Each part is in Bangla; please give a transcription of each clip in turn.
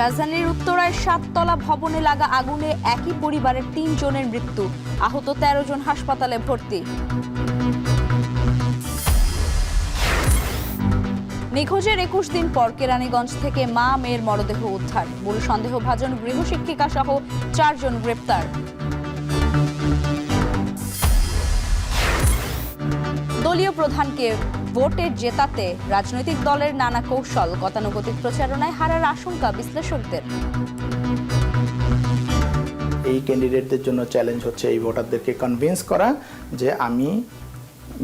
রাজধানীর উত্তরায় 7তলা ভবনে লাগা আগুনে একই পরিবারের 3 জনের মৃত্যু, আহত 13 জন হাসপাতালে ভর্তি। নিখোঁজের 21 দিন পর কেরানীগঞ্জ থেকে মা মেয়ের মরদেহ উদ্ধার, মূল সন্দেহভাজন গৃহশিক্ষিকা সহ 4 জন গ্রেপ্তার। দলীয় প্রধানকে ভোটে জেতাতে রাজনৈতিক দলের নানা কৌশল, গতানুগতিক প্রচারণায় হারার আশঙ্কা বিশ্লেষকদের। এই ক্যান্ডিডেটদের জন্য চ্যালেঞ্জ হচ্ছে এই ভোটারদেরকে কনভিন্স করা যে আমি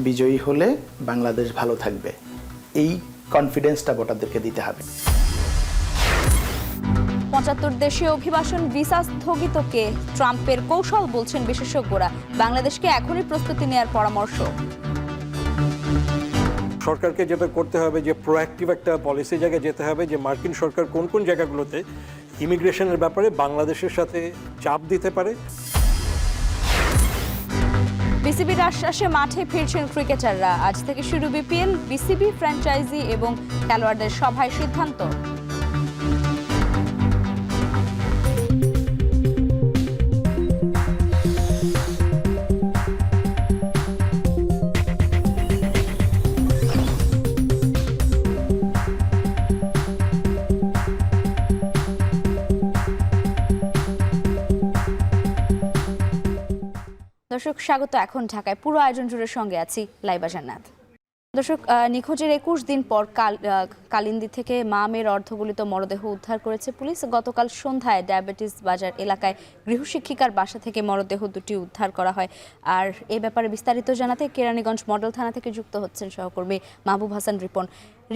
বিজয়ী হলে বাংলাদেশ ভালো থাকবে। এই কনফিডেন্সটা ভোটারদেরকে দিতে হবে। 75 দেশে অভিবাসন ভিসা স্থগিতকে ট্রাম্পের কৌশল বলছেন বিশেষজ্ঞরা। বাংলাদেশকে এখনই প্রস্তুতি নেওয়ার পরামর্শ। সরকারকে যেটা করতে হবে যে প্রোঅ্যাক্টিভ একটা পলিসি জায়গায় যেতে হবে, যে মার্কিন সরকার কোন কোন জায়গাগুলোতে ইমিগ্রেশনের ব্যাপারে বাংলাদেশের সাথে চাপ দিতে পারে। বিসিবির আশ্বাসে মাঠে ফিরছেন ক্রিকেটাররা। আজ থেকে শুরু বিপিএল, বিসিবি ফ্র্যাঞ্চাইজি এবং খেলোয়াড়দের সভায় সিদ্ধান্ত। দর্শক স্বাগত। এখন ঢাকায় পুরো আয়োজন জুড়ে সঙ্গে আছি লাইবা জান্নাত। দর্শক, নিখোঁজের 21 দিন পর কালিন্দী থেকে মা মেয়ের অর্ধগলিত মরদেহ উদ্ধার করেছে পুলিশ। গতকাল সন্ধ্যায় ডায়াবেটিস বাজার এলাকায় গৃহশিক্ষিকার বাসা থেকে মরদেহ দুটি উদ্ধার করা হয়। আর এ ব্যাপারে বিস্তারিত জানাতে কেরানীগঞ্জ মডেল থানা থেকে যুক্ত হচ্ছেন সহকর্মী মাহবুব হাসান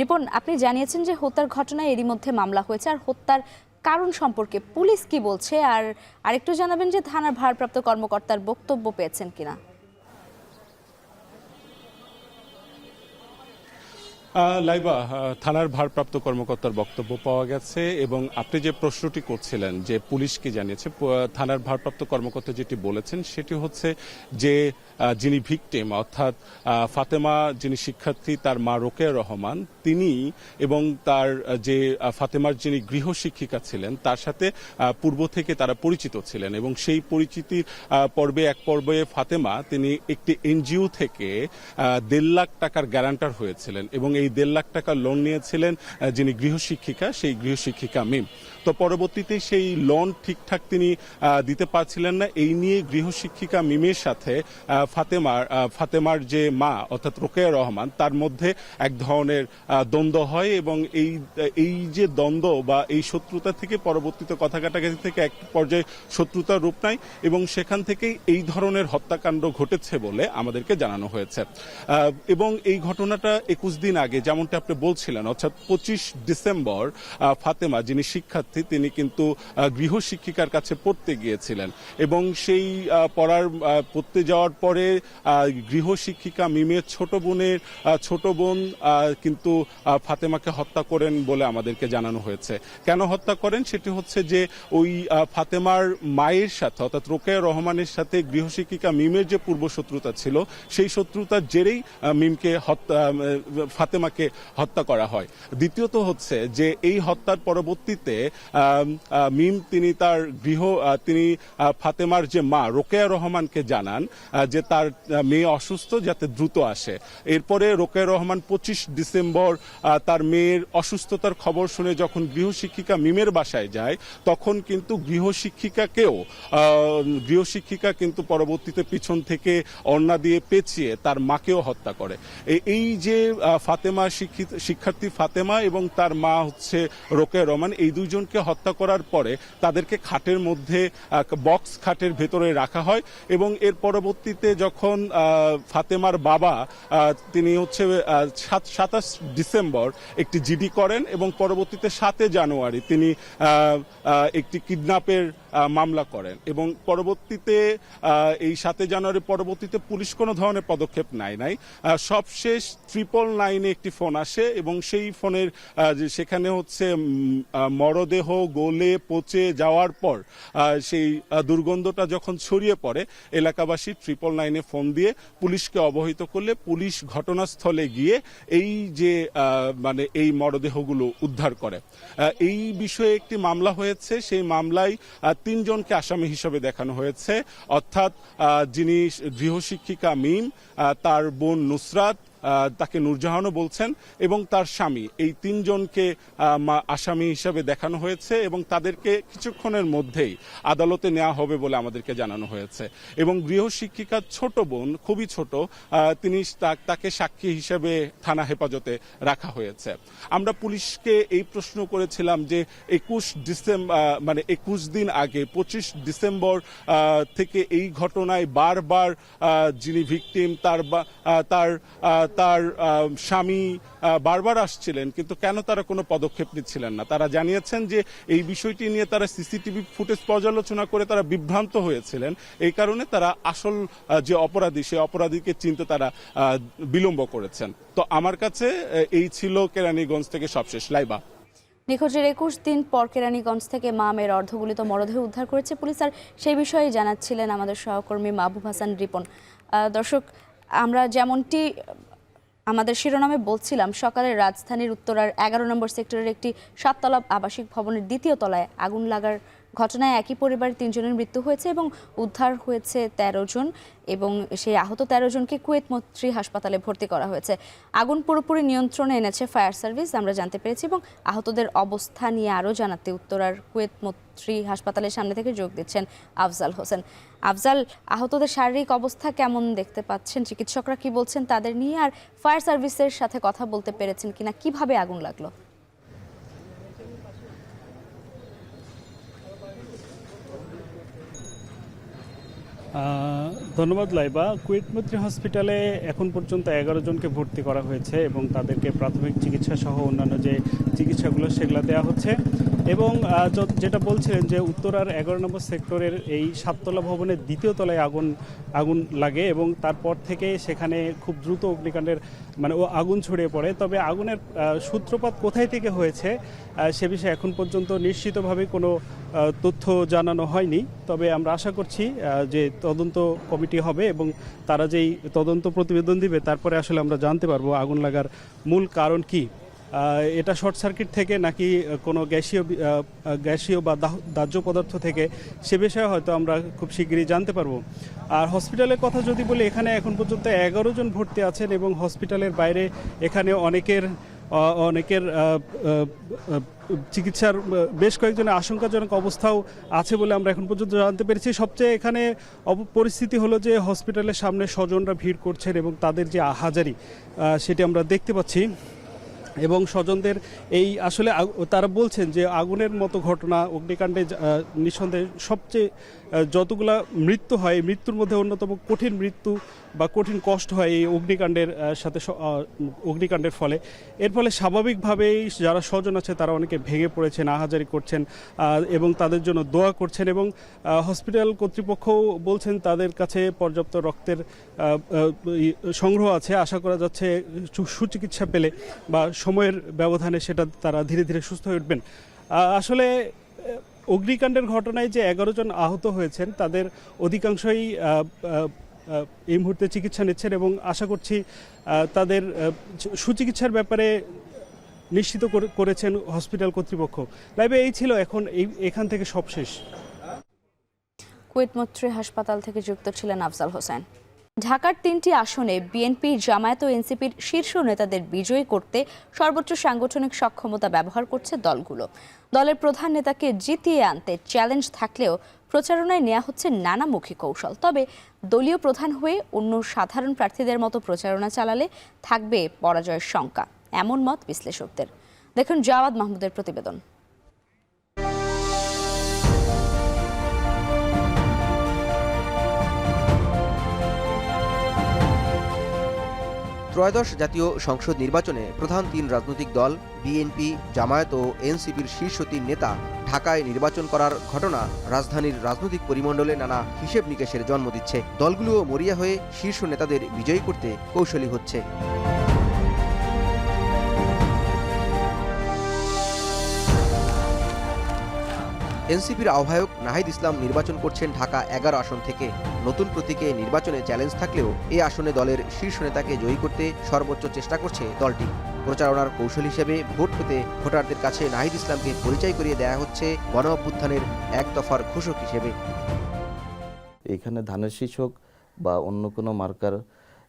রিপন। আপনি জানিয়েছেন যে হত্যার ঘটনায় এরই মধ্যে মামলা হয়েছে, আর হত্যার কারণ সম্পর্কে পুলিশ কি বলছে, আর আরেকটু জানাবেন যে থানার ভারপ্রাপ্ত কর্মকর্তার বক্তব্য পেয়েছেন কিনা। লাইবা, থানার ভারপ্রাপ্ত কর্মকর্তার বক্তব্য পাওয়া গেছে এবং আপনি যে প্রশ্নটি করছিলেন যে পুলিশ কি জানিয়েছে, থানার ভারপ্রাপ্ত কর্মকর্তা যেটি বলেছেন সেটি হচ্ছে যে যিনি ভিকটিম অর্থাৎ ফাতেমা, যিনি শিক্ষার্থী, তার মা রোকেয়া রহমান, তিনি এবং তার যে ফাতেমার যিনি গৃহশিক্ষিকা ছিলেন তার সাথে পূর্ব থেকে তারা পরিচিত ছিলেন এবং সেই পরিচিতির এক পর্বে ফাতেমা তিনি একটি এনজিও থেকে 1.5 লাখ টাকার গ্যারান্টার হয়েছিলেন এবং এই 1.5 লাখ টাকা লোন নিয়েছিলেন যিনি গৃহশিক্ষিকা, সেই গৃহশিক্ষিকা মিম। তো পরবর্তীতে সেই লোন ঠিকঠাক তিনি দিতে পারছিলেন না। এই নিয়ে গৃহশিক্ষিকা মিমের সাথে ফাতেমার যে মা অর্থাৎ রোকেয়া রহমান, তার মধ্যে এক ধরনের দ্বন্দ্ব হয় এবং এই যে দ্বন্দ্ব বা এই শত্রুতা থেকে পরবর্তীতে কথা কাটাকাটি থেকে এক পর্যায়ে শত্রুতার রূপ নেয় এবং সেখান থেকেই এই ধরনের হত্যাকাণ্ড ঘটেছে বলে আমাদেরকে জানানো হয়েছে। এবং এই ঘটনাটা 21 দিন আগে যেমনটা আপনি বলছিলেন, অর্থাৎ 25 ডিসেম্বর ফাতেমা যিনি শিক্ষার্থী তিনি কিন্তু গৃহশিক্ষিকার কাছে পড়তে গিয়েছিলেন এবং সেই পড়তে যাওয়ার পরে গৃহশিক্ষিকা মিমের ছোট বোন কিন্তু ফাতেমাকে হত্যা করেন বলে আমাদেরকে জানানো হয়েছে। কেন হত্যা করেন সেটি হচ্ছে যে ওই ফাতেমার মায়ের সাথে অর্থাৎ রোকেয়া রহমানের সাথে গৃহশিক্ষিকা মিমের যে পূর্ব শত্রুতা ছিল সেই শত্রুতার জেরেই ফাতেমাকে হত্যা করা হয়। দ্বিতীয়ত হচ্ছে যে এই হত্যার পরবর্তীতে মিম তিনি ফাতেমার যে মা রোকেয়া রহমানকে জানান যে তার মেয়ে অসুস্থ, যাতে দ্রুত আসে। এরপরে রোকেয়া রহমান 25 ডিসেম্বর তার মেয়ের অসুস্থতার খবর শুনে যখন গৃহশিক্ষিকা মিমের বাসায় যায় তখন কিন্তু গৃহশিক্ষিকা কিন্তু পরবর্তীতে পিছন থেকে ওড়না দিয়ে পেঁচিয়ে তার মাকেও হত্যা করে। এই যে শিক্ষার্থী ফাতেমা এবং তার মা হচ্ছে রোকেয়া রহমান, এই দুইজনকে হত্যা করার পরে তাদেরকে খাটের মধ্যে বক্স খাটের ভেতরে রাখা হয় এবং এর পরবর্তীতে যখন ফাতেমার বাবা তিনি হচ্ছে 27 ডিসেম্বর একটি জিডি করেন এবং পরবর্তীতে 7 জানুয়ারি তিনি একটি কিডন্যাপের মামলা করেন এবং পরবর্তীতে এই 7 জানুয়ারি পরবর্তীতে পুলিশ কোনো ধরনের পদক্ষেপ নাই। সবশেষ 999 একটি ফোন আসে এবং সেই ফোনের সেখানে হচ্ছে মরদেহ গলে পচে যাওয়ার পর সেই দুর্গন্ধটা যখন ছড়িয়ে পড়ে, এলাকাবাসী 999 ফোন দিয়ে পুলিশকে অবহিত করলে পুলিশ ঘটনাস্থলে গিয়ে এই যে মানে এই মরদেহগুলো উদ্ধার করে। এই বিষয়ে একটি মামলা হয়েছে, সেই মামলায় 3 জনকে আসামি হিসেবে দেখানো হয়েছে, অর্থাৎ যিনি গৃহশিক্ষিকা মিম, তার বোন নুসরাত, তাকে নূরজাহানও বলছেন, এবং তার স্বামী, এই 3 জনকে আসামি হিসাবে দেখানো হয়েছে এবং তাদেরকে কিছুক্ষণের মধ্যেই আদালতে নেওয়া হবে বলে আমাদেরকে জানানো হয়েছে। এবং গৃহশিক্ষিকার ছোট বোন, খুবই ছোট, তাকে সাক্ষী হিসেবে থানা হেফাজতে রাখা হয়েছে। আমরা পুলিশকে এই প্রশ্ন করেছিলাম যে 21 দিন আগে 25 ডিসেম্বর থেকে এই ঘটনায় বারবার যিনি ভিকটিম তার স্বামী বারবার আসছিলেন, কিন্তু কেন তারা কোনো পদক্ষেপ নিচ্ছিলেন না। তারা জানিয়েছেন যে এই বিষয়টি নিয়ে তারা সিসিটিভি ফুটেজ পর্যালোচনা করে তারা বিভ্রান্ত হয়েছিলেন, এই কারণে তারা আসল যে অপরাধী সেই অপরাধীকে চিনতে তারা বিলম্ব করেছেন। তো আমার কাছে এই ছিল কেরানীগঞ্জ থেকে সবশেষ। লাইবা, নিখোঁজের 21 দিন পর কেরানীগঞ্জ থেকে মা মেয়ের অর্ধগলিত মরদেহ উদ্ধার করেছে পুলিশ, আর সেই বিষয়ে জানাচ্ছিলেন আমাদের সহকর্মী মাহবুব হাসান রিপন। দর্শক, আমরা যেমনটি আমাদের শিরোনামে বলছিলাম, সকালে রাজধানীর উত্তরার 11 নম্বর সেক্টরের একটি 7 তলা আবাসিক ভবনের 2য় তলায় আগুন লাগার ঘটনায় একই পরিবারের 3 জনের মৃত্যু হয়েছে এবং উদ্ধার হয়েছে 13 জন, এবং সেই আহত 13 জনকে কুয়েত মৈত্রী হাসপাতালে ভর্তি করা হয়েছে। আগুন পুরোপুরি নিয়ন্ত্রণে এনেছে ফায়ার সার্ভিস, আমরা জানতে পেরেছি, এবং আহতদের অবস্থা নিয়ে আরও জানাতে উত্তরার কুয়েত মৈত্রী হাসপাতালের সামনে থেকে যোগ দিচ্ছেন আফজাল হোসেন। আফজাল, আহতদের শারীরিক অবস্থা কেমন দেখতে পাচ্ছেন? চিকিৎসকরা কি বলছেন তাদের নিয়ে? আর ফায়ার সার্ভিসের সাথে কথা বলতে পেরেছেন কিনা? কিভাবে আগুন লাগলো? ধন্যবাদ লাইবা। কুয়েত মৈত্রী হসপিটালে এখন পর্যন্ত 11 জনকে ভর্তি করা হয়েছে এবং তাদেরকে প্রাথমিক চিকিৎসা সহ অন্যান্য যে চিকিৎসাগুলো সেগুলো দেওয়া হচ্ছে। এবং যেটা বলছিলেন যে উত্তরার 11 নম্বর সেক্টরের এই 7 তলা ভবনের 2য় তলায় আগুন লাগে এবং তারপর থেকে সেখানে খুব দ্রুত অগ্নিকাণ্ডের আগুন ছড়িয়ে পড়ে। তবে আগুনের সূত্রপাত কোথায় থেকে হয়েছে সে বিষয়ে এখন পর্যন্ত নিশ্চিতভাবে কোনো তথ্য জানানো হয়নি। তবে আমরা আশা করছি যে তদন্ত কমিটি হবে এবং তারা যেই তদন্ত প্রতিবেদন দিবে তারপরে আসলে আমরা জানতে পারবো আগুন লাগার মূল কারণ কি। এটা শর্ট সার্কিট থেকে নাকি কোনো গ্যাসীয় বা দাহ্য পদার্থ থেকে, সে বিষয়ে হয়তো আমরা খুব শীঘ্রই জানতে পারবো। আর হসপিটালের কথা যদি বলি, এখানে এখন পর্যন্ত 11 জন ভর্তি আছেন এবং হসপিটালের বাইরে এখানে অনেকের চিকিৎসার বেশ কয়েকজনের আশঙ্কাজনক অবস্থাও আছে বলে আমরা এখন পর্যন্ত জানতে পেরেছি। সবচেয়ে এখানে পরিস্থিতি হলো যে হসপিটালের সামনে স্বজনরা ভিড় করছেন এবং তাদের যে আহাজারি সেটি আমরা দেখতে পাচ্ছি। এবং স্বজনদের এই আসলে তারা বলছেন যে আগুনের মতো ঘটনা, অগ্নিকাণ্ডে নিঃসন্দেহে সবচেয়ে যতগুলা মৃত্যু হয়, মৃত্যুর মধ্যে অন্যতম কঠিন মৃত্যু বা কঠিন কষ্ট হয় এই অগ্নিকাণ্ডের ফলে। এর ফলে স্বাভাবিকভাবেই যারা স্বজন আছে তারা অনেকে ভেঙে পড়েছেন, আহাজারি করছেন এবং তাদের জন্য দোয়া করছেন। এবং হসপিটাল কর্তৃপক্ষও বলছেন তাদের কাছে পর্যাপ্ত রক্তের সংগ্রহ আছে, আশা করা যাচ্ছে সুচিকিৎসা পেলে বা সময়ের ব্যবধানে সেটা তারা ধীরে ধীরে সুস্থ হয়ে উঠবেন। আসলে অগ্নিকাণ্ডের ঘটনায় যে 11 জন আহত হয়েছেন তাদের অধিকাংশই এই মুহূর্তে চিকিৎসা নিচ্ছেন এবং আশা করছি তাদের সুচিকিৎসার ব্যাপারে নিশ্চিত করেছেন হসপিটাল কর্তৃপক্ষ। লাইভে এই ছিল এখান থেকে সবশেষ। কুয়েত মৈত্রী হাসপাতাল থেকে যুক্ত ছিলেন আফজাল হোসেন। ঢাকার 3টি আসনে বিএনপি, জামায়াত ও এনসিপির শীর্ষ নেতাদের বিজয়ী করতে সর্বোচ্চ সাংগঠনিক সক্ষমতা ব্যবহার করছে দলগুলো। দলের প্রধান নেতাকে জিতিয়ে আনতে চ্যালেঞ্জ থাকলেও প্রচারণায় নেওয়া হচ্ছে নানামুখী কৌশল। তবে দলীয় প্রধান হয়ে অন্য সাধারণ প্রার্থীদের মতো প্রচারণা চালালে থাকবে পরাজয়ের শঙ্কা, এমন মত বিশ্লেষকদের। দেখুন জাওয়াদ মাহমুদের প্রতিবেদন। ত্রয়োদশ জাতীয় সংসদ নির্বাচনে প্রধান তিন রাজনৈতিক দল বিএনপি, জামায়াত ও এনসিপির শীর্ষ তিন নেতা ঢাকায় নির্বাচন করার ঘটনা রাজধানীর রাজনৈতিক পরিমণ্ডলে নানা হিসেব নিকেশের জন্ম দিচ্ছে। দলগুলোও মরিয়া হয়ে শীর্ষ নেতাদের বিজয়ী করতে কৌশলী হচ্ছে। এনসিপির আহ্বায়ক নাহিদ ইসলাম নির্বাচন করছেন ঢাকা ১১ আসন থেকে। নতুন প্রতীকে নির্বাচনে চ্যালেঞ্জ থাকলেও এই আসনে দলের শীর্ষ নেতাকে জয়ী করতে সর্বোচ্চ চেষ্টা করছে দলটি। প্রচারণার কৌশল হিসেবে ভোট পেতে ভোটারদের কাছে নাহিদ ইসলামকে পরিচয় করিয়ে দেয়া হচ্ছে গণ অভ্যুত্থানের এক দফার ঘোষক হিসেবে। এখানে ধানের শীষ হোক বা অন্য কোনো মার্কার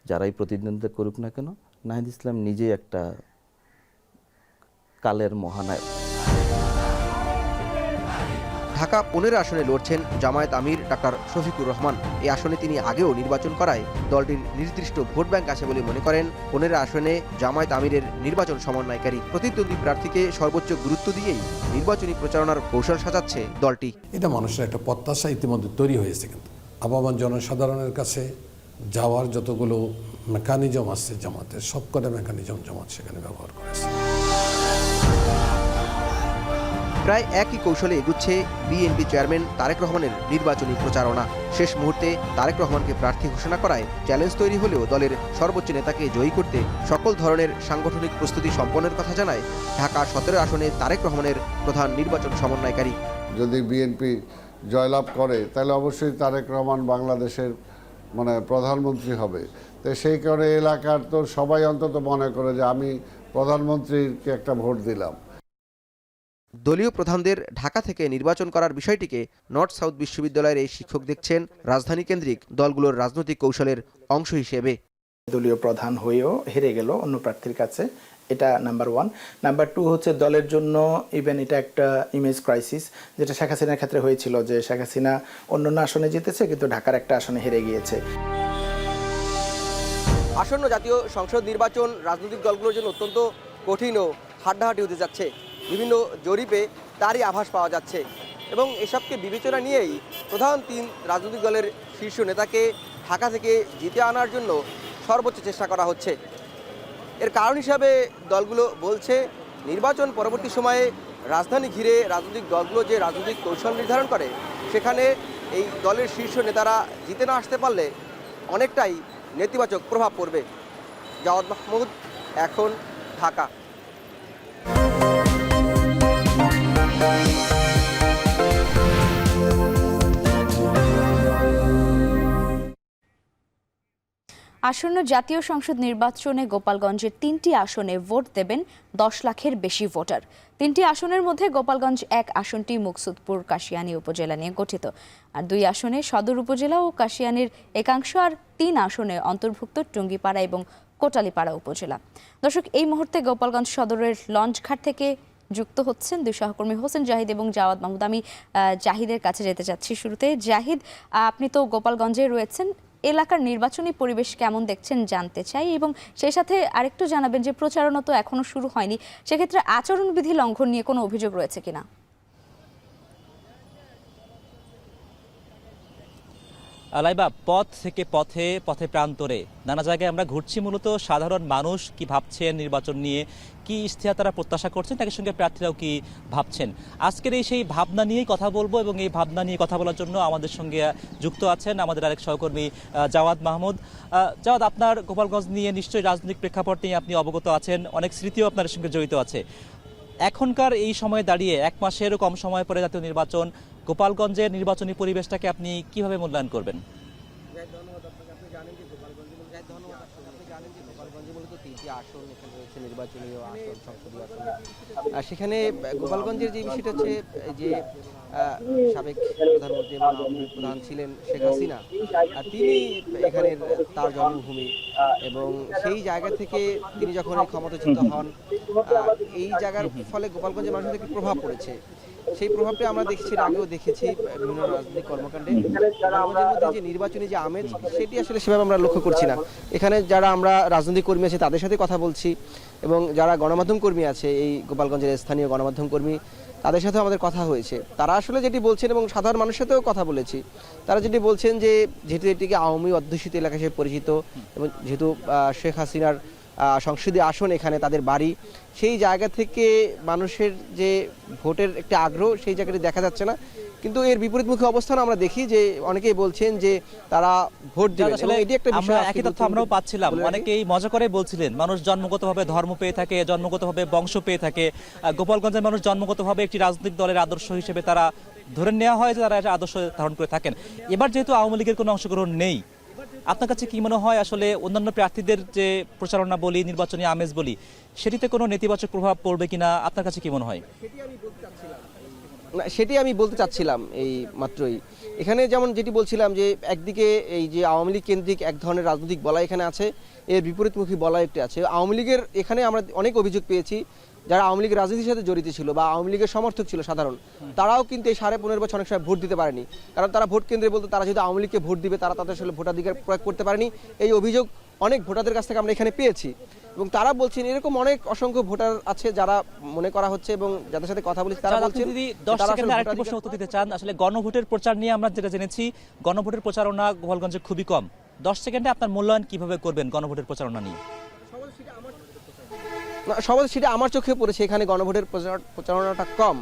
যারাই প্রতিদ্বন্দ্বিতা করুক না কেন, নাহিদ ইসলাম নিজেই একটা কালের মহানায়ক। ঢাকা ১৫ আসনে লড়ছেন জামায়াত আমির ডাক্তার শফিকুর রহমান। এই আসনে তিনি আগেও নির্বাচন করায় দলটির নির্দিষ্ট ভোট ব্যাংক আছে বলে মনে করেন ১৫ আসনে জামায়াত আমিরের নির্বাচন সমন্বয়কারী। প্রতিদ্বন্দ্বী প্রার্থীকে সর্বোচ্চ গুরুত্ব দিয়েই নির্বাচনী প্রচারণার কৌশল সাজাচ্ছে দলটি। এটা মানুষের একটা প্রত্যাশা ইতিমধ্যে তৈরি হয়েছে, কিন্তু আবহাওয়ান জনসাধারণের কাছে যাওয়ার যতগুলো মেকানিজম আছে জামাতের, সবকটা মেকানিজম জামাত সেখানে ব্যবহার করেছে। প্রায় একই কৌশলে এগুচ্ছে বিএনপি চেয়ারম্যান তারেক রহমানের নির্বাচনী প্রচারণা। শেষ মুহূর্তে তারেক রহমানকে প্রার্থী ঘোষণা করায় চ্যালেঞ্জ তৈরি হলেও দলের সর্বোচ্চ নেতাকে জয়ী করতে সকল ধরনের সাংগঠনিক প্রস্তুতি সম্পন্নের কথা জানায় ঢাকা ১৭ আসনে তারেক রহমানের প্রধান নির্বাচন সমন্বয়কারী। যদি বিএনপি জয়লাভ করে তাহলে অবশ্যই তারেক রহমান বাংলাদেশের প্রধানমন্ত্রী হবে। তো সেই কারণে এলাকার তো সবাই অন্তত মনে করে যে আমি প্রধানমন্ত্রীকে একটা ভোট দিলাম। দলীয় প্রধানদের ঢাকা থেকে নির্বাচন করার বিষয়টিকে নর্থ সাউথ বিশ্ববিদ্যালয়ের এই শিক্ষক দেখছেন রাজধানী কেন্দ্রিক দলগুলোর রাজনৈতিক কৌশলের অংশ হিসেবে। দলীয় প্রধান হয়েও হেরে গেল অন্য প্রার্থীর কাছে, এটা নাম্বার 1। নাম্বার 2 হচ্ছে দলের জন্য ইভেন এটা একটা ইমেজ ক্রাইসিস, যেটা শেখ হাসিনার ক্ষেত্রে হয়েছিল, যে শেখ হাসিনা অন্যান্য আসনে জিতেছে কিন্তু ঢাকার একটা আসনে হেরে গিয়েছে। আসন্ন জাতীয় সংসদ নির্বাচন রাজনৈতিক দলগুলোর জন্য অত্যন্ত কঠিন ও হাড্ডাহাড্ডি হতে যাচ্ছে। বিভিন্ন জরিপে তারই আভাস পাওয়া যাচ্ছে এবং এসবকে বিবেচনা নিয়েই প্রধান তিন রাজনৈতিক দলের শীর্ষ নেতাকে ঢাকা থেকে জিতে আনার জন্য সর্বোচ্চ চেষ্টা করা হচ্ছে। এর কারণ হিসাবে দলগুলো বলছে, নির্বাচন পরবর্তী সময়ে রাজধানী ঘিরে রাজনৈতিক দলগুলো যে রাজনৈতিক কৌশল নির্ধারণ করে, সেখানে এই দলের শীর্ষ নেতারা জিতে না আসতে পারলে অনেকটাই নেতিবাচক প্রভাব পড়বে। জাওয়াদ মাহমুদ, এখন, ঢাকা। আসন্ন জাতীয় সংসদ নির্বাচনে গোপালগঞ্জের ৩টি আসনে ভোট দেবেন ১০ লাখের বেশি ভোটার। ৩টি আসনের মধ্যে গোপালগঞ্জ ১ আসনটি মুকসুদপুর কাশিয়ানী উপজেলা নিয়ে গঠিত, আর ২ আসনে সদর উপজেলা ও কাশিয়ানীর একাংশ, আর ৩ আসনে অন্তর্ভুক্ত টুঙ্গিপাড়া এবং কোটালীপাড়া উপজেলা। দর্শক, এই মুহূর্তে গোপালগঞ্জ সদরের লঞ্চঘাট থেকে যুক্ত হচ্ছেন দুই সহকর্মী হোসেন জাহিদ এবং জাওয়াদ মাহমুদ। আমি জাহিদের কাছে যেতে চাচ্ছি শুরুতে। জাহিদ, আপনি তো গোপালগঞ্জে রয়েছেন, এলাকার নির্বাচনী পরিবেশ কেমন দেখছেন জানতে চাই, এবং সেই সাথে আরেকটু জানাবেন যে প্রচারণা তো এখনো শুরু হয়নি, সেক্ষেত্রে আচরণবিধি লঙ্ঘন নিয়ে কোনো অভিযোগ রয়েছে কিনা? লাইবা, পথ থেকে পথে পথে প্রান্তরে নানা জায়গায় আমরা ঘুরছি। মূলত সাধারণ মানুষ কি ভাবছেন নির্বাচন নিয়ে, কি ইশতেহার তারা প্রত্যাশা করছেন, একই সঙ্গে প্রার্থীরাও কি ভাবছেন, আজকের এই সেই ভাবনা নিয়েই কথা বলবো। এবং এই ভাবনা নিয়ে কথা বলার জন্য আমাদের সঙ্গে যুক্ত আছেন আমাদের আরেক সহকর্মী জাওয়াদ মাহমুদ। জাওয়াদ, আপনার গোপালগঞ্জ নিয়ে নিশ্চয়ই রাজনৈতিক প্রেক্ষাপট নিয়ে আপনি অবগত আছেন, অনেক স্মৃতিও আপনার সঙ্গে জড়িত আছে। এখনকার এই সময়ে দাঁড়িয়ে 1 মাসেরও কম সময় পরে জাতীয় নির্বাচন, গোপালগঞ্জের নির্বাচনী পরিবেশটাকে আপনি কিভাবে মূল্যায়ন করবেন? সেখানে গোপালগঞ্জের যে বিষয়টা হচ্ছে যে সাবেক প্রধানমন্ত্রী এবং আওয়ামী লীগ প্রধান ছিলেন শেখ হাসিনা, তিনি এখানের তার জন্মভূমি, এবং সেই জায়গা থেকে তিনি যখন ক্ষমতাচ্যুত হন, এই জায়গার ফলে গোপালগঞ্জের মানুষের একটি প্রভাব পড়েছে। সেই প্রভাবটা আমরা দেখেছি, এর আগেও দেখেছি বিভিন্ন রাজনৈতিক কর্মকাণ্ডে। গোপালগঞ্জের মধ্যে যে নির্বাচনী যে আমেজ, সেটি আসলে সেভাবে আমরা লক্ষ্য করছি না। এখানে যারা আমরা রাজনৈতিক কর্মী আছে তাদের সাথে কথা বলছি, এবং যারা গণমাধ্যম কর্মী আছে এই গোপালগঞ্জের স্থানীয় গণমাধ্যম কর্মী, তাদের সাথেও আমাদের কথা হয়েছে। তারা আসলে যেটি বলছেন, এবং সাধারণ মানুষের সাথেও কথা বলেছি, তারা যেটি বলছেন যে যেহেতু এটিকে আওয়ামী অধ্যুষিত এলাকা হিসেবে পরিচিত, এবং যেহেতু শেখ হাসিনার সংসদীয় আসন এখানে তাদের বাড়ি, সেই জায়গা থেকে মানুষের যে ভোটের একটা আগ্রহ সেই জায়গাটি দেখা যাচ্ছে না। কিন্তু এর বিপরীতমুখী অবস্থান আমরা দেখি যে অনেকেই বলছেন যে তারা ভোট দেবেন, এবং এটি একটা বিষয় একই তথ্য আমরাও পাচ্ছিলাম। অনেকেই মজা করে বলছিলেন মানুষ জন্মগতভাবে ধর্ম পেয়ে থাকে, জন্মগতভাবে বংশ পেয়ে থাকে। গোপালগঞ্জের মানুষ জন্মগতভাবে একটি রাজনৈতিক দলের আদর্শ হিসেবে তারা ধরে নেওয়া হয় যে তারা আদর্শ ধারণ করে থাকেন। এবার যেহেতু আওয়ামী লীগের কোনো অংশগ্রহণ নেই, আপনার কাছে কি মনে হয় আসলে অন্যান্য প্রার্থীদের যে প্রচারণা বলি, নির্বাচনী আমেজ বলি, সেটিতে কোনো নেতিবাচক প্রভাব পড়বে কিনা আপনার কাছে কি মনে হয়? না, সেটি আমি বলতে চাচ্ছিলাম এই মাত্রই। এখানে যেমন যেটি বলছিলাম যে একদিকে এই যে আওয়ামী লীগ কেন্দ্রিক এক ধরনের রাজনৈতিক বলয় এখানে আছে, এর বিপরীতমুখী বলয় একটি আছে। আওয়ামী লীগের এখানে আমরা অনেক অভিযোগ পেয়েছি, যারা আওয়ামী লীগের রাজনীতির সাথে জড়িত ছিল বা আওয়ামী লীগের সমর্থক ছিল সাধারণ, তারাও কিন্তু এই 15.5 বছর অনেক সময় ভোট দিতে পারেনি। কারণ তারা ভোট কেন্দ্রে বলতে তারা যেহেতু আওয়ামী লীগকে ভোট দিবে, তারা তাদের আসলে ভোটাধিকার প্রয়োগ করতে পারেনি। এই অভিযোগ অনেক ভোটারদের কাছ থেকে আমরা এখানে পেয়েছি, এবং তারা বলছেন এরকম অনেক অসংখ্য ভোটার আছে যারা মনে করা হচ্ছে, এবং যাদের সাথে কথা বলেছি তারা বলছেন। যদি 10 সেকেন্ডে আরেকটি প্রশ্ন উত্তর দিতে চান, আসলে গণভোটের প্রচার নিয়ে আমরা যেটা জেনেছি, গণভোটের প্রচারণা গোপালগঞ্জে খুবই কম। 10 সেকেন্ডে আপনার মূল্যায়ন কিভাবে করবেন গণভোটের প্রচারণা নিয়ে? সমাজ সেটা আমার চোখে পড়েছে, এখানে গণভোটের প্রচারণাটা কম,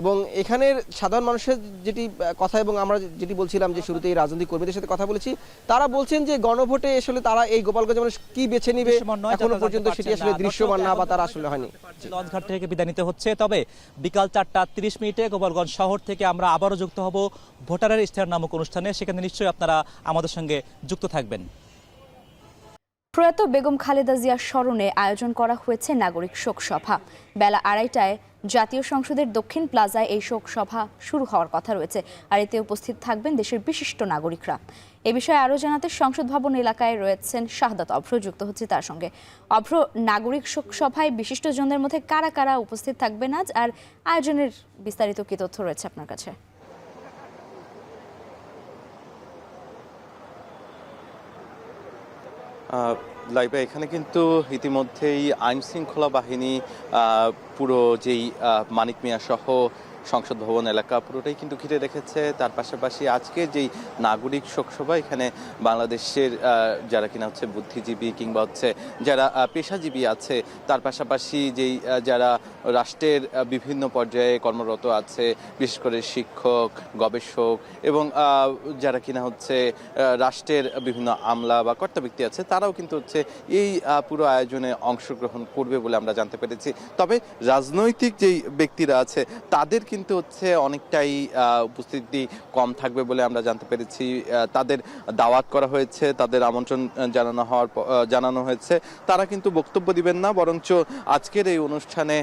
এবং এখানের সাধারণ মানুষের যেটি কথা, এবং আমরা যেটি বলছিলাম যে শুরুতে এই রাজনৈতিক কর্মীদের সাথে কথা বলেছি, তারা বলছেন যে গণভোটে আসলে তারা এই গোপালগঞ্জে মানুষ কি বেছে নিবে এখনো পর্যন্ত সেটি আসলে দৃশ্যমান না, বা তারা আসলে হয়নি। লঞ্চঘাট থেকে বিদায় নিতে হচ্ছে, তবে বিকাল 4:30 গোপালগঞ্জ শহর থেকে আমরা আবারও যুক্ত হব ভোটারের ইশতেহার নামক অনুষ্ঠানে। সেখানে নিশ্চয়ই আপনারা আমাদের সঙ্গে যুক্ত থাকবেন। প্রয়াত বেগম খালেদা জিয়ার স্মরণে আয়োজন করা হয়েছে নাগরিক শোক সভা। বেলা 2:30টায় জাতীয় সংসদের দক্ষিণ প্লাজায় এই শোক সভা শুরু হওয়ার কথা রয়েছে, আর এতে উপস্থিত থাকবেন দেশের বিশিষ্ট নাগরিকরা। এ বিষয়ে আরও জানাতে সংসদ ভবন এলাকায় রয়েছেন শাহাদাত অভ্র, যুক্ত হচ্ছে তার সঙ্গে। অভ্র, নাগরিক শোক সভায় বিশিষ্টজনদের মধ্যে কারা কারা উপস্থিত থাকবেন আজ, আর আয়োজনের বিস্তারিত কি তথ্য রয়েছে আপনার কাছে? লাইভে এখানে কিন্তু ইতিমধ্যেই আইন শৃঙ্খলা বাহিনী পুরো যেই মানিক মিয়া সহ সংসদ ভবন এলাকা পুরোটাই কিন্তু ঘিরে রেখেছে। তার পাশাপাশি আজকে যেই নাগরিক শোকসভা, এখানে বাংলাদেশের যারা কিনা হচ্ছে বুদ্ধিজীবী কিংবা হচ্ছে যারা পেশাজীবী আছে, তার পাশাপাশি যেই যারা রাষ্ট্রের বিভিন্ন পর্যায়ে কর্মরত আছে, বিশেষ করে শিক্ষক, গবেষক এবং যারা কিনা হচ্ছে রাষ্ট্রের বিভিন্ন আমলা বা কর্তা ব্যক্তি আছে, তারাও কিন্তু হচ্ছে এই পুরো আয়োজনে অংশগ্রহণ করবে বলে আমরা জানতে পেরেছি। তবে রাজনৈতিক যেই ব্যক্তিরা আছে তাদের কিন্তু হচ্ছে অনেকটাই উপস্থিতি কম থাকবে বলে আমরা জানতে পেরেছি। তাদের দাওয়াত করা হয়েছে, তাদের আমন্ত্রণ জানানো হয়েছে, তারা কিন্তু বক্তব্য দিবেন না, বরঞ্চ আজকের এই অনুষ্ঠানে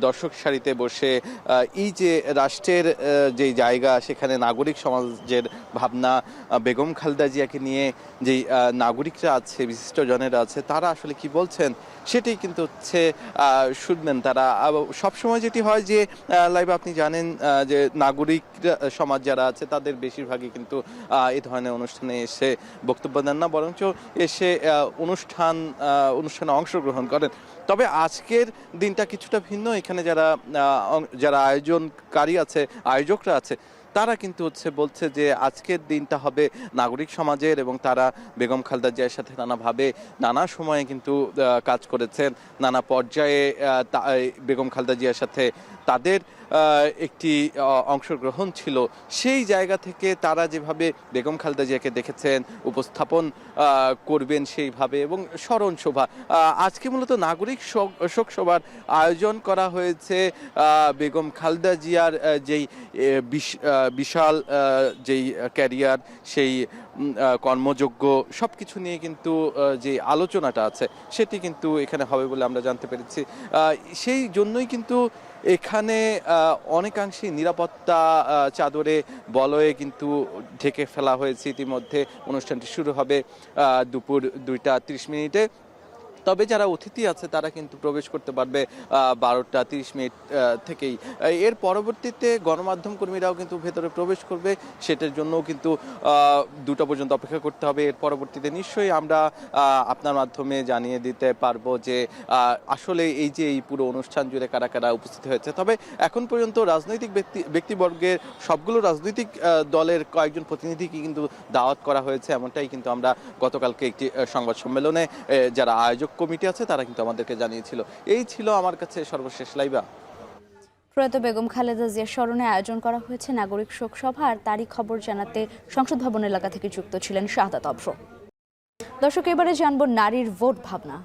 দর্শক সারিতে বসে এই যে রাষ্ট্রের যেই জায়গা, সেখানে নাগরিক সমাজের ভাবনা, বেগম খালেদা জিয়াকে নিয়ে যেই নাগরিকরা আছে, বিশিষ্টজনেরা আছে, তারা আসলে কি বলছেন সেটাই কিন্তু হচ্ছে শুনবেন তারা। সবসময় যেটি হয় যে লাইভ আপনি জানেন যে নাগরিক সমাজ যারা আছে তাদের বেশিরভাগই কিন্তু এই ধরনের অনুষ্ঠানে এসে বক্তব্য দেন না, বরঞ্চ এসে অনুষ্ঠানে অংশগ্রহণ করেন। তবে আজকের দিনটা কিছুটা ভিন্ন। এখানে যারা আয়োজনকারী আছে, আয়োজকরা আছে, তারা কিন্তু বলছে যে আজকের দিনটা হবে নাগরিক সমাজের, এবং তারা বেগম খালেদা জিয়ার সাথে নানাভাবে নানা সময়ে কিন্তু কাজ করেছেন, নানা পর্যায়ে বেগম খালেদা জিয়ার সাথে তাদের একটি অংশগ্রহণ ছিল। সেই জায়গা থেকে তারা যেভাবে বেগম খালেদা জিয়াকে দেখেছেন, উপস্থাপন করবেন সেইভাবে, এবং স্মরণ সভা, আজকে মূলত নাগরিক শোক সভার আয়োজন করা হয়েছে। বেগম খালেদা জিয়ার যেই বিশাল যেই ক্যারিয়ার, সেই কর্মযোগ্য সব কিছু নিয়ে কিন্তু যে আলোচনাটা আছে সেটি কিন্তু এখানে হবে বলে আমরা জানতে পেরেছি। সেই জন্যই কিন্তু এখানে অনেকাংশে নিরাপত্তা চাদরে বলয়ে কিন্তু ঢেকে ফেলা হয়েছে। ইতিমধ্যে অনুষ্ঠানটি শুরু হবে দুপুর 2:30। তবে যারা অতিথি আছে তারা কিন্তু প্রবেশ করতে পারবে 12:30 থেকেই। এর পরবর্তীতে গণমাধ্যম কর্মীরাও কিন্তু ভেতরে প্রবেশ করবে, সেটার জন্যও কিন্তু 2টা পর্যন্ত অপেক্ষা করতে হবে। এর পরবর্তীতে নিশ্চয়ই আমরা আপনার মাধ্যমে জানিয়ে দিতে পারবো যে আসলে এই যে এই পুরো অনুষ্ঠান জুড়ে কারা কারা উপস্থিত হয়েছে। তবে এখন পর্যন্ত রাজনৈতিক ব্যক্তিবর্গের সবগুলো রাজনৈতিক দলের কয়েকজন প্রতিনিধিকে কিন্তু দাওয়াত করা হয়েছে, এমনটাই কিন্তু আমরা গতকালকে একটি সংবাদ সম্মেলনে যারা আয়োজক কমিটি আছে তারা কিন্তু আমাদেরকে জানিয়েছিল। এই ছিল আমার কাছে সর্বশেষ লাইভা। প্রয়াত বেগম খালেদা জিয়ার স্মরণে আয়োজন করা হয়েছে নাগরিক শোক সভা, আর তারই খবর জানাতে সংসদ ভবন এলাকা থেকে যুক্ত ছিলেন শাহাদাত অভ্র। দর্শক, এবারে জানবো নারীর ভোট ভাবনা।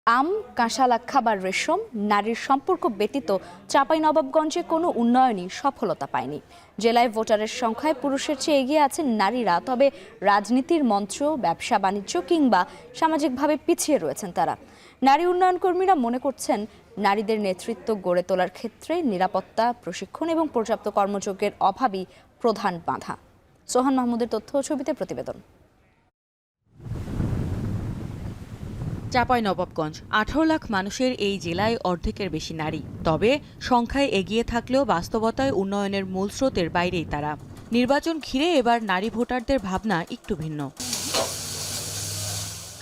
আম, কাঁশালা, খাবার, রেশম, নারীর সম্পর্ক ব্যতীত চাঁপাইনবাবগঞ্জে কোনো উন্নয়নই সফলতা পায়নি। জেলায় ভোটারের সংখ্যায় পুরুষের চেয়ে এগিয়ে আছেন নারীরা, তবে রাজনীতির মঞ্চ, ব্যবসা বাণিজ্য কিংবা সামাজিকভাবে পিছিয়ে রয়েছেন তারা। নারী উন্নয়ন কর্মীরা মনে করছেন নারীদের নেতৃত্ব গড়ে তোলার ক্ষেত্রে নিরাপত্তা, প্রশিক্ষণ এবং পর্যাপ্ত কর্মযোগ্যের অভাবই প্রধান বাধা। সোহান মাহমুদের তথ্য ও ছবিতে প্রতিবেদন। চাঁপাইনবাবগঞ্জ 18 লাখ মানুষের এই জেলায় অর্ধেকের বেশি নারী, তবে সংখ্যায় এগিয়ে থাকলেও বাস্তবতায় উন্নয়নের মূল স্রোতের বাইরেই তারা। নির্বাচন ঘিরে এবার নারী ভোটারদের ভাবনা একটু ভিন্ন।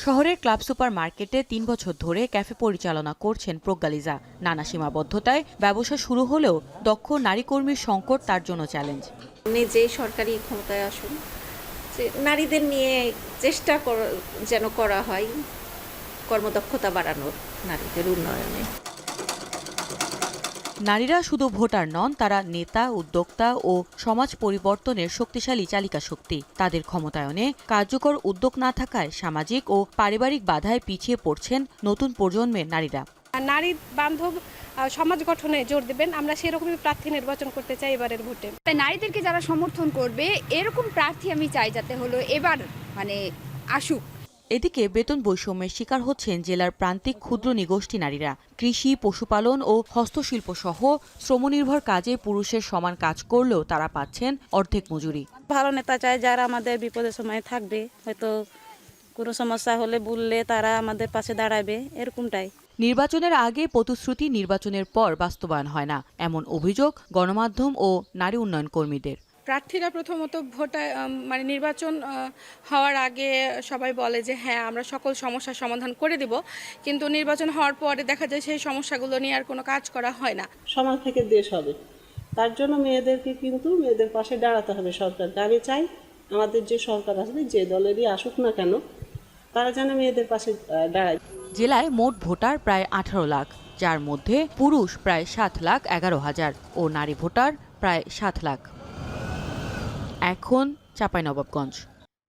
শহরের ক্লাব সুপার মার্কেটে 3 বছর ধরে ক্যাফে পরিচালনা করছেন প্রজ্ঞা লিজা। নানা সীমাবদ্ধতায় ব্যবসা শুরু হলেও দক্ষ নারী কর্মীর সংকট তার জন্য চ্যালেঞ্জ। যে সরকারি ক্ষমতায় আসুন, যে নারীদের নিয়ে চেষ্টা যেন করা হয় কর্মদক্ষতা বাড়ানোর, নারীদের উন্নয়নে। নারীরা শুধু ভোটার নন, তারা নেতা, উদ্যোক্তা ও সমাজ পরিবর্তনের শক্তিশালী চালিকা শক্তি। তাদের ক্ষমতায়নে কার্যকর উদ্যোগ না থাকায় সামাজিক ও পারিবারিক বাধায় পিছিয়ে পড়ছেন নতুন প্রজন্মের নারীরা। নারী বান্ধব সমাজ গঠনে জোর দেবেন, আমরা সেরকমই প্রার্থী নির্বাচন করতে চাই এবারের ভোটে। নারীদেরকে যারা সমর্থন করবে এরকম প্রার্থী আমি চাই যাতে হলো এবার আসুক। এদিকে বেতন বৈষম্যের শিকার হচ্ছেন জেলার প্রান্তিক ক্ষুদ্র নিগোষ্ঠী নারীরা। কৃষি, পশুপালন ও হস্তশিল্প সহ শ্রমনির্ভর কাজে পুরুষের সমান কাজ করলেও তারা পাচ্ছেন অর্ধেক মজুরি। ভালো নেতা চাই যারা আমাদের বিপদের সময় থাকবে, হয়তো কোনো সমস্যা হলে বললে তারা আমাদের পাশে দাঁড়াবে, এরকমটাই। নির্বাচনের আগে প্রতিশ্রুতি নির্বাচনের পর বাস্তবায়ন হয় না, এমন অভিযোগ গণমাধ্যম ও নারী উন্নয়ন কর্মীদের। প্রার্থীরা প্রথমত নির্বাচন হওয়ার আগে সবাই বলে যে হ্যাঁ আমরা সকল সমস্যার সমাধান করে দিব, কিন্তু নির্বাচন হওয়ার পরে দেখা যায় সেই সমস্যাগুলো নিয়ে আর কোনো কাজ করা হয় না। সমাজ থেকে দেশ হবে, তার জন্য মেয়েদেরকে কিন্তু মেয়েদের পাশে দাঁড়াতে হবে সরকারকে। আমি চাই আমাদের যে সরকার আসবে, যে দলেরই আসুক না কেন, তারা যেন মেয়েদের পাশে দাঁড়ায়। জেলায় মোট ভোটার প্রায় 18 লাখ, যার মধ্যে পুরুষ প্রায় 7,11,000 ও নারী ভোটার প্রায় 7 লাখ। এখন চাঁপাইনবাবগঞ্জ।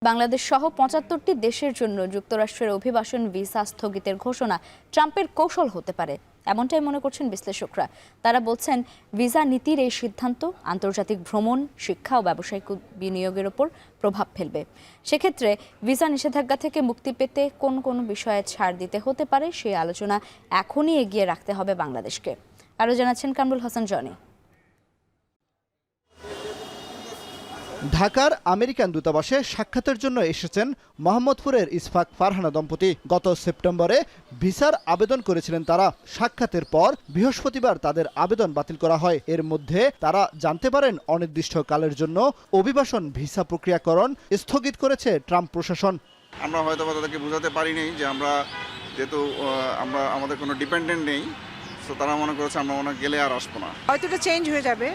বাংলাদেশ সহ 75টি দেশের জন্য যুক্তরাষ্ট্রের অভিবাসন ভিসা স্থগিতের ঘোষণা ট্রাম্পের কৌশল হতে পারে, এমনটাই মনে করছেন বিশ্লেষকরা। তারা বলছেন ভিসা নীতির এই সিদ্ধান্ত আন্তর্জাতিক ভ্রমণ, শিক্ষা ও ব্যবসায়িক বিনিয়োগের ওপর প্রভাব ফেলবে। সেক্ষেত্রে ভিসা নিষেধাজ্ঞা থেকে মুক্তি পেতে কোন কোন বিষয়ে ছাড় দিতে হতে পারে সেই আলোচনা এখনই এগিয়ে রাখতে হবে বাংলাদেশকে। আরও জানাচ্ছেন কামরুল হাসান জনি। ঢাকার আমেরিকান দূতাবাসে সাক্ষাতের জন্য এসেছেন মোহাম্মদপুরের ইসফাক ফারহানা দম্পতি। গত সেপ্টেম্বরে ভিসার আবেদন করেছিলেন তারা। সাক্ষাতের পর বৃহস্পতিবার তাদের আবেদন বাতিল করা হয়। এর মধ্যে তারা জানতে পারেন অনির্দিষ্টকালের জন্য অভিবাসন ভিসা প্রক্রিয়াকরণ স্থগিত করেছে ট্রাম্প প্রশাসন। আমরা হয়তো তাদেরকে বোঝাতে পারিনি যে আমরা যেহেতু আমাদের কোনো ডিপেন্ডেন্ট নেই, তো তারা মনে করেছে আমরা মনে গেলে আর আসবো না, হয়তো এটা চেঞ্জ হয়ে যাবে।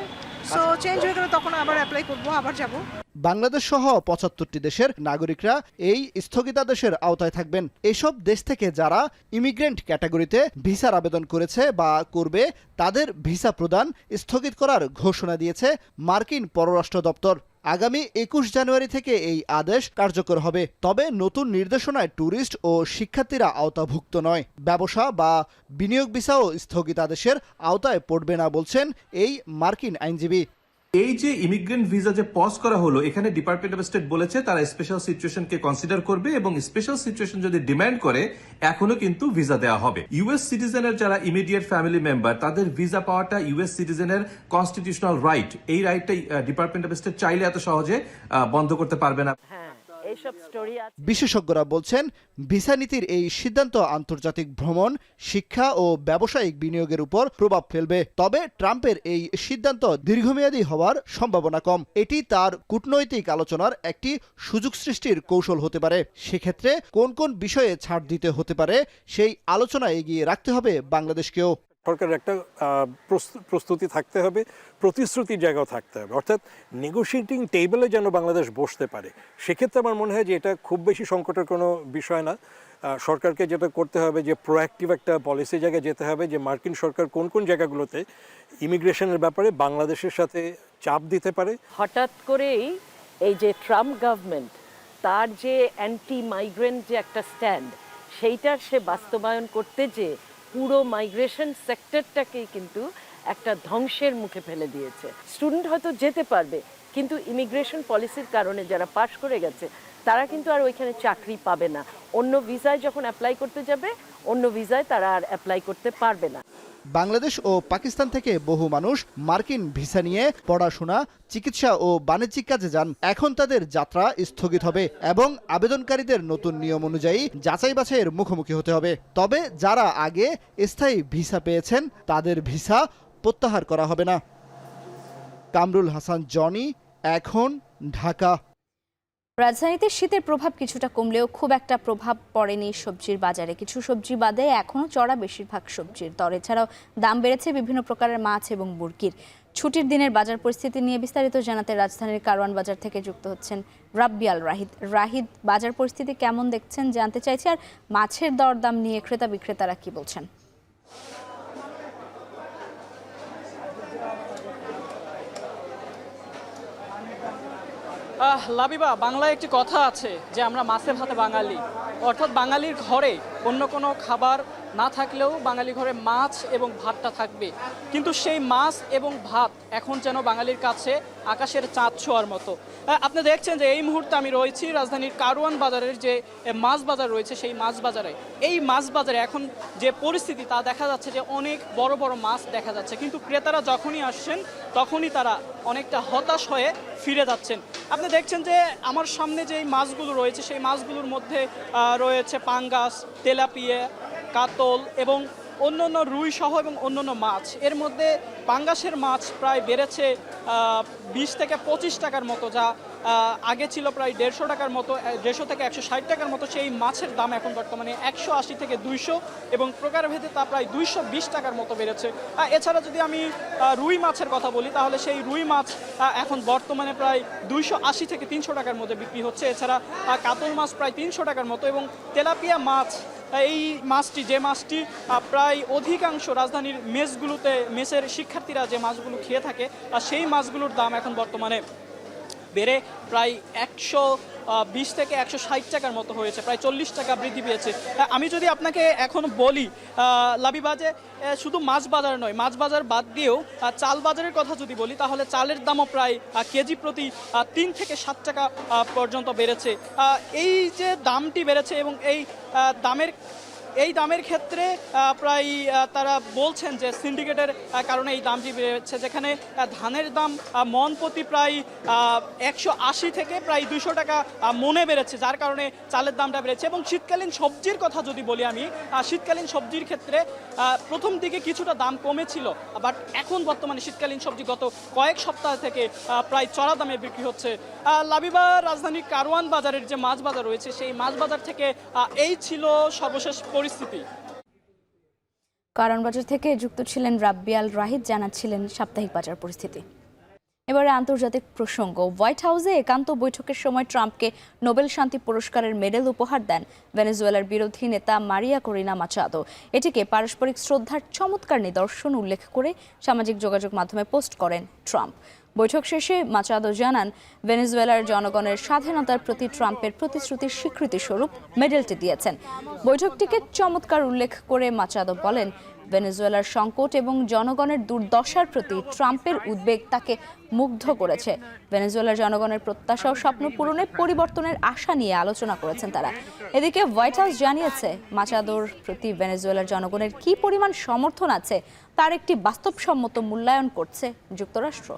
সো চেঞ্জ হয়ে গেলে তখন আবার অ্যাপ্লাই করব, আবার যাব। বাংলাদেশ সহ 75টি দেশের নাগরিকরা এই স্থগিতাদেশের আওতায় থাকবেন। এসব দেশ থেকে যারা ইমিগ্রেন্ট ক্যাটাগরিতে ভিসার আবেদন করেছে বা করবে তাদের ভিসা প্রদান স্থগিত করার ঘোষণা দিয়েছে মার্কিন পররাষ্ট্র দপ্তর। আগামী 21 জানুয়ারি থেকে এই আদেশ কার্যকর হবে। তবে নতুন নির্দেশনায় ট্যুরিস্ট ও শিক্ষার্থীরা আওতাভুক্ত নয়। ব্যবসা বা বিনিয়োগ ভিসাও স্থগিতাদেশের আওতায় পড়বে না বলছেন এই মার্কিন আইনজীবী। এই যে ইমিগ্রেন্ট ভিসা যে পজ করা হলো, এখানে ডিপার্টমেন্ট অফ স্টেট বলেছে তারা স্পেশাল সিচুয়েশনকে কনসিডার করবে এবং স্পেশাল সিচুয়েশন যদি ডিমান্ড করে এখনো কিন্তু ভিসা দেওয়া হবে। ইউএস সিটিজেনের যারা ইমিডিয়েট ফ্যামিলি মেম্বার, তাদের ভিসা পাওয়াটা ইউএস সিটিজেনের কনস্টিটিউশনাল রাইট। এই রাইটটাই ডিপার্টমেন্ট অফ স্টেট চাইলে এত সহজে বন্ধ করতে পারবে না। বিশেষজ্ঞরা বলছেন ভিসা নীতির এই সিদ্ধান্ত আন্তর্জাতিক ভ্রমণ, শিক্ষা ও ব্যবসায়িক বিনিয়োগের উপর প্রভাব ফেলবে। তবে ট্রাম্পের এই সিদ্ধান্ত দীর্ঘমেয়াদী হওয়ার সম্ভাবনা কম। এটি তার কূটনৈতিক আলোচনার একটি সুযোগ সৃষ্টির কৌশল হতে পারে। সেক্ষেত্রে কোন কোন বিষয়ে ছাড় দিতে হতে পারে সেই আলোচনা এগিয়ে রাখতে হবে বাংলাদেশকেও। সরকারের একটা প্রস্তুতি থাকতে হবে, প্রতিশ্রুতির জায়গাও থাকতে হবে, অর্থাৎ নেগোশিয়েটিং টেবিলে যেন বাংলাদেশ বসতে পারে। সেক্ষেত্রে আমার মনে হয় যে এটা খুব বেশি সংকটের কোনো বিষয় না। সরকারকে যেটা করতে হবে যে প্রোঅ্যাক্টিভ একটা পলিসি জায়গায় যেতে হবে, যে মার্কিন সরকার কোন কোন জায়গাগুলোতে ইমিগ্রেশনের ব্যাপারে বাংলাদেশের সাথে চাপ দিতে পারে। হঠাৎ করেই এই যে ট্রাম্প গভর্নমেন্ট তার যে অ্যান্টি মাইগ্রেন্ট যে একটা স্ট্যান্ড, সেইটার সে বাস্তবায়ন করতে যে পুরো মাইগ্রেশন সেক্টরটাকেই কিন্তু একটা ধ্বংসের মুখে ফেলে দিয়েছে। স্টুডেন্ট হয়তো যেতে পারবে, কিন্তু ইমিগ্রেশন পলিসির কারণে যারা পাশ করে গেছে তারা কিন্তু আর ওইখানে চাকরি পাবে না। অন্য ভিসায় যখন অ্যাপ্লাই করতে যাবে, অন্য ভিসায় তারা আর অ্যাপ্লাই করতে পারবে না। বাংলাদেশ ও পাকিস্তান থেকে বহু মানুষ মার্কিন ভিসা নিয়ে পড়াশোনা, চিকিৎসা ও বাণিজ্যিক কাজে যান। এখন তাদের যাত্রা স্থগিত হবে এবং আবেদনকারীদের নতুন নিয়ম অনুযায়ী যাচাই বাছাইয়ের মুখোমুখি হতে হবে। তবে যারা আগে স্থায়ী ভিসা পেয়েছেন তাদের ভিসা প্রত্যাহার করা হবে না। কামরুল হাসান জনি, এখন, ঢাকা। রাজধানীতে শীতের প্রভাব কিছুটা কমলেও খুব একটা প্রভাব পড়েনি সবজির বাজারে। কিছু সবজি বাদে এখনও চড়া বেশিরভাগ সবজির দর। এছাড়াও দাম বেড়েছে বিভিন্ন প্রকারের মাছ এবং মুরগির। ছুটির দিনের বাজার পরিস্থিতি নিয়ে বিস্তারিত জানাতে রাজধানীর কারওয়ান বাজার থেকে যুক্ত হচ্ছেন রাব্বিয়াল রাহিদ। বাজার পরিস্থিতি কেমন দেখছেন জানতে চাইছি, আর মাছের দরদাম নিয়ে ক্রেতা বিক্রেতারা কি বলছেন? লাবিবা, বাংলায় একটি কথা আছে যে আমরা মাছে ভাতে বাঙালি, অর্থাৎ বাঙালির ঘরে অন্য কোনো খাবার না থাকলেও বাঙালি ঘরে মাছ এবং ভাতটা থাকবে। কিন্তু সেই মাছ এবং ভাত এখন যেন বাঙালির কাছে আকাশের চাঁদ ছোঁয়ার মতো। আপনি দেখছেন যে এই মুহূর্তে আমি রয়েছি রাজধানীর কারওয়ান বাজারের যে মাছ বাজার রয়েছে, সেই মাছ বাজারে। এই মাছ বাজারে এখন যে পরিস্থিতি তা দেখা যাচ্ছে যে অনেক বড় বড় মাছ দেখা যাচ্ছে, কিন্তু ক্রেতারা যখনই আসছেন তখনই তারা অনেকটা হতাশ হয়ে ফিরে যাচ্ছেন। আপনি দেখছেন যে আমার সামনে যে মাছগুলো রয়েছে সেই মাছগুলোর মধ্যে রয়েছে পাঙ্গাস, তেলাপিয়া, কাতল এবং অন্যান্য রুই সহ এবং অন্যান্য মাছ। এর মধ্যে পাঙ্গাসের মাছ প্রায় বেড়েছে 20 থেকে 25 টাকার মতো, যা আগে ছিল প্রায় 150 টাকার মতো, 150 থেকে 160 টাকার মতো। সেই মাছের দাম এখন বর্তমানে 180 থেকে 200 এবং প্রকারভেদে তা প্রায় 220 টাকার মতো বেড়েছে। এছাড়া যদি আমি রুই মাছের কথা বলি, তাহলে সেই রুই মাছ এখন বর্তমানে প্রায় 280 থেকে 300 টাকার মধ্যে বিক্রি হচ্ছে। এছাড়া কাতল মাছ প্রায় 300 টাকার মতো এবং তেলাপিয়া মাছ, এই মাছটি যে মাছটি প্রায় অধিকাংশ রাজধানীর মেসের শিক্ষার্থীরা যে মাছগুলো খেয়ে থাকে, সেই মাছগুলোর দাম এখন বর্তমানে বেড়ে প্রায় 120 থেকে 160 টাকার মতো হয়েছে, প্রায় 40 টাকা বৃদ্ধি পেয়েছে। আমি যদি আপনাকে এখন বলি লাবিবাজে শুধু মাছ বাজার নয়, মাছ বাজার বাদ দিয়েও চাল বাজারের কথা যদি বলি, তাহলে চালের দামও প্রায় কেজি প্রতি 3 থেকে 7 টাকা পর্যন্ত বেড়েছে। এই যে দামটি বেড়েছে এবং এই দামের ক্ষেত্রে প্রায় তারা বলছেন যে সিন্ডিকেটের কারণে এই দামটি বেড়েছে, যেখানে ধানের দাম মন প্রতি প্রায় 180 থেকে প্রায় 200 টাকা মনে বেড়েছে, যার কারণে চালের দামটা বেড়েছে। এবং শীতকালীন সবজির কথা যদি বলি আমি, শীতকালীন সবজির ক্ষেত্রে প্রথম দিকে কিছুটা দাম কমেছিল, বাট এখন বর্তমানে শীতকালীন সবজি গত কয়েক সপ্তাহ থেকে প্রায় চড়া দামে বিক্রি হচ্ছে। লাবিবা, রাজধানীর কারওয়ান বাজারের যে মাছ বাজার রয়েছে, সেই মাছ বাজার থেকে এই ছিল সর্বশেষ পরিস্থিতি। কারওয়ান বাজার থেকে যুক্ত ছিলেন রাব্বিয়াল রাহিদ, জানাচ্ছিলেন সাপ্তাহিক বাজার পরিস্থিতি। এবারে আন্তর্জাতিক প্রসঙ্গ। হোয়াইট হাউসে একান্ত বৈঠকের সময় ট্রাম্পকে নোবেল শান্তি পুরস্কারের মেডেল উপহার দেন ভেনেজুয়েলার বিরোধী নেতা মারিয়া করিনা মাচাদো। এটিকে পারস্পরিক শ্রদ্ধার চমৎকার নিদর্শন উল্লেখ করে সামাজিক যোগাযোগ মাধ্যমে পোস্ট করেন ট্রাম্প। বৈঠক শেষে মাচাদো জানান, ভেনেজুয়েলার জনগণের স্বাধীনতার প্রতি ট্রাম্পের প্রতিশ্রুতির স্বীকৃতি স্বরূপ মেডেলটি দিয়েছেন। বৈঠকটিকে চমৎকার উল্লেখ করে মাচাদো বলেন, ভেনেজুয়েলার সংকট এবং জনগণের দুর্দশার প্রতি ট্রাম্পের উদ্বেগ তাকে মুগ্ধ করেছে। ভেনেজুয়েলার জনগণের প্রত্যাশা ও স্বপ্ন পূরণে পরিবর্তনের আশা নিয়ে আলোচনা করেছেন তারা। এদিকে হোয়াইট হাউস জানিয়েছে মাচাদোর প্রতি ভেনেজুয়েলার জনগণের কি পরিমাণ সমর্থন আছে তার একটি বাস্তবসম্মত মূল্যায়ন করছে যুক্তরাষ্ট্র।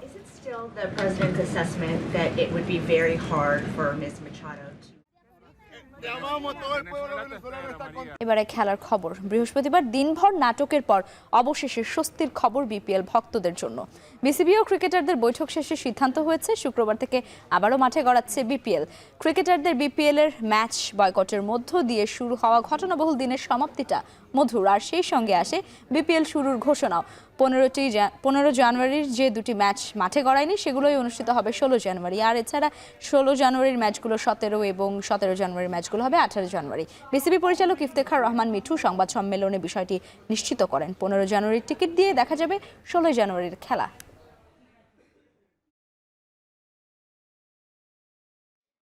এবারে খেলার খবর। বৃহস্পতিবার দিনভর নাটকের পর অবশেষে স্বস্তির খবর বিপিএল ভক্তদের জন্য। বিসিবি ও ক্রিকেটারদের বৈঠক শেষে সিদ্ধান্ত হয়েছে শুক্রবার থেকে আবারও মাঠে গড়াচ্ছে বিপিএল। ক্রিকেটারদের বিপিএল এর ম্যাচ বয়কটের মধ্য দিয়ে শুরু হওয়া ঘটনাবহুল দিনের সমাপ্তিটা মধুর, আর সেই সঙ্গে আসে বিপিএল শুরুর ঘোষণাও। 15 জানুয়ারির যে দুটি ম্যাচ মাঠে গড়ায়নি সেগুলোই অনুষ্ঠিত হবে 16 জানুয়ারি। আর এছাড়া 16 জানুয়ারির ম্যাচগুলো 17 এবং 17 জানুয়ারির ম্যাচগুলো হবে 18 জানুয়ারি। বিসিবি পরিচালক ইফতেখার রহমান মিঠু সংবাদ সম্মেলনে বিষয়টি নিশ্চিত করেন। 15 জানুয়ারির টিকিট দিয়ে দেখা যাবে 16 জানুয়ারির খেলা।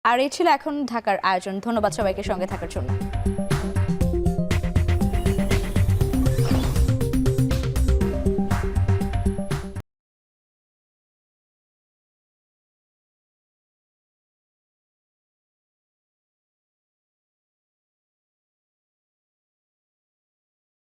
আর এই ছিল এখন ঢাকার আয়োজন। ধন্যবাদ সবাইকে সঙ্গে থাকার জন্য।